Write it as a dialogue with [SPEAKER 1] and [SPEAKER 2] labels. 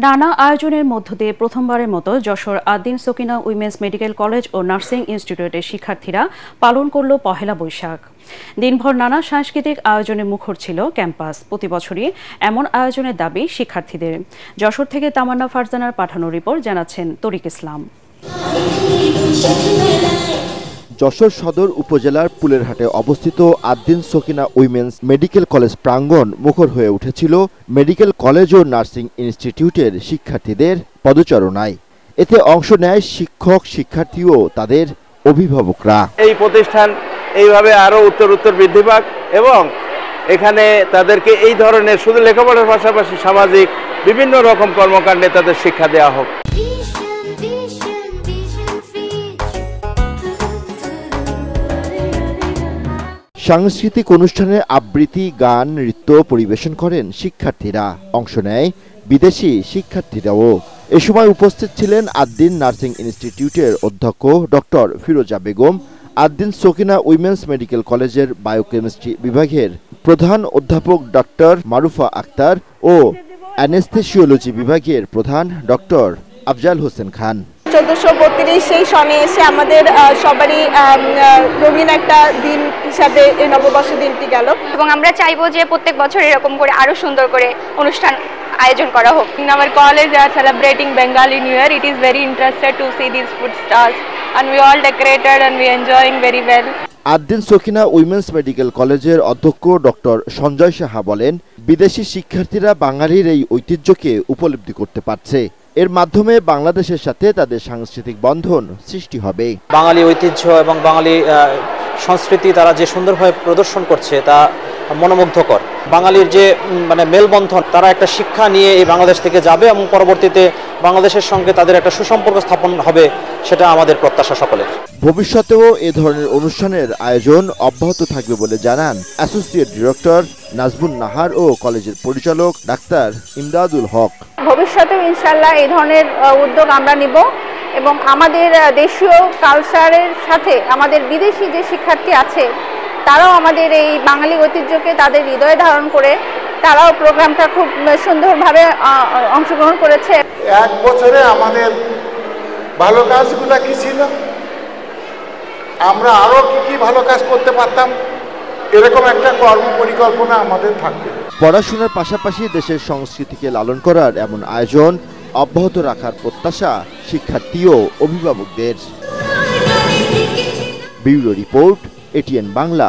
[SPEAKER 1] নানা আয়োজনের মধ্য দিয়ে প্রথমবারের মতো Jessore Addin Sakina women's medical college ও নার্সিং ইনস্টিটিউটের শিক্ষার্থীরা পালন করল পহেলা বৈশাখ। দিনভর নানা সাংস্কৃতিক আয়োজনে মুখর ছিল ক্যাম্পাস। প্রতি বছরই এমন আয়োজনের দাবি শিক্ষার্থীদের। যশোর থেকে তামান্না ফারজানার পাঠানো রিপোর্ট জানাচ্ছেন তরিক ইসলাম।
[SPEAKER 2] যশোর সদর উপজেলার পুলেরহাটে অবস্থিত Ad-din Sakina women's medical college প্রাঙ্গণ মুখর হয়ে উঠেছিল মেডিকেল কলেজ ও নার্সিং ইনস্টিটিউটের শিক্ষার্থীদের পদচারণায়। এতে অংশ নেয় শিক্ষক, শিক্ষার্থী ও তাদের অভিভাবকরা।
[SPEAKER 3] এই প্রতিষ্ঠান এইভাবে আরো উত্তর বৃদ্ধি পাক এবং এখানে তাদেরকে এই ধরনের শুধু লেখাপড়ার পাশাপাশি সামাজিক বিভিন্ন রকম কর্মকাণ্ডে তাদের শিক্ষা দেওয়া হোক।
[SPEAKER 2] সাংস্কৃতিক অনুষ্ঠানে আবৃত্তি, গান, নৃত্য পরিবেশন করেন শিক্ষার্থীরা। অংশ নেয় বিদেশি শিক্ষার্থীরাও। এ সময় উপস্থিত ছিলেন আদ্দিন নার্সিং ইনস্টিটিউটের অধ্যক্ষ ডক্টর ফিরোজা বেগম, আদ্দিন সকিনা উইমেন্স মেডিকেল কলেজের বায়োকেমিস্ট্রি বিভাগের প্রধান অধ্যাপক ডক্টর মারুফা আক্তার ও অ্যানেস্থেসিওলজি বিভাগের প্রধান ডক্টর আফজাল হোসেন খান।
[SPEAKER 4] 1432 সেই সনে এসে আমাদের সবারই রঙিন একটা দিন হিসাবে এই নববর্ষ দিনটি গেল
[SPEAKER 5] এবং আমরা চাইবো যে প্রত্যেক বছর এরকম করে আরো সুন্দর করে অনুষ্ঠান আয়োজন করা হোক।
[SPEAKER 6] In our college they are celebrating Bengali New Year. It is very interested to see these food stalls and we all decorated and we enjoying very well.
[SPEAKER 2] Ad-din Sakina women's medical কলেজের অধ্যক্ষ ডক্টর সঞ্জয় সাহা বলেন, বিদেশি শিক্ষার্থীরা বাঙালির এই ঐতিহ্যকে উপলব্ধি করতে পারছে। এর মাধ্যমে বাংলাদেশের সাথে তাদের সাংস্কৃতিক বন্ধন সৃষ্টি হবে।
[SPEAKER 7] বাঙালি ঐতিহ্য এবং বাঙালি সংস্কৃতি তারা যে সুন্দরভাবে প্রদর্শন করছে তা মনোমুগ্ধকর। বাঙালির যে মেলবন্ধন, তারা একটা শিক্ষা নিয়ে এই বাংলাদেশ থেকে যাবে এবং পরবর্তীতে বাংলাদেশের সঙ্গে তাদের একটা সুসম্পর্ক স্থাপন হবে, সেটা আমাদের প্রত্যাশা সকলের।
[SPEAKER 2] ভবিষ্যতেও এ ধরনের অনুষ্ঠানের আয়োজন অব্যাহত থাকবে বলে জানান অ্যাসোসিয়েট ডিরেক্টর নাজবুন নাহার ও কলেজের পরিচালক ডাক্তার ইমদাদুল হক।
[SPEAKER 4] ভবিষ্যতেও ইনশাআল্লাহ এই ধরনের উদ্যোগ আমরা নিব এবং আমাদের দেশীয় কালচারের সাথে আমাদের বিদেশি যে শিক্ষার্থী আছে তারাও আমাদের এই বাঙালি ঐতিহ্যকে তাদের হৃদয়ে ধারণ করে তারাও প্রোগ্রামটা খুব সুন্দরভাবে অংশগ্রহণ করেছে।
[SPEAKER 8] এক বছরে আমাদের ভালো কাজগুলো কি ছিল, আমরা আরো কি ভালো কাজ করতে পারতাম, এরকম একটা কর্ম পরিকল্পনা আমাদের থাকবে।
[SPEAKER 2] পড়াশোনার পাশাপাশি দেশের সংস্কৃতিকে লালন করার এমন আয়োজন অব্যাহত রাখার প্রত্যাশা শিক্ষার্থী ও অভিভাবকদের। Bureau report, ATN Bangla.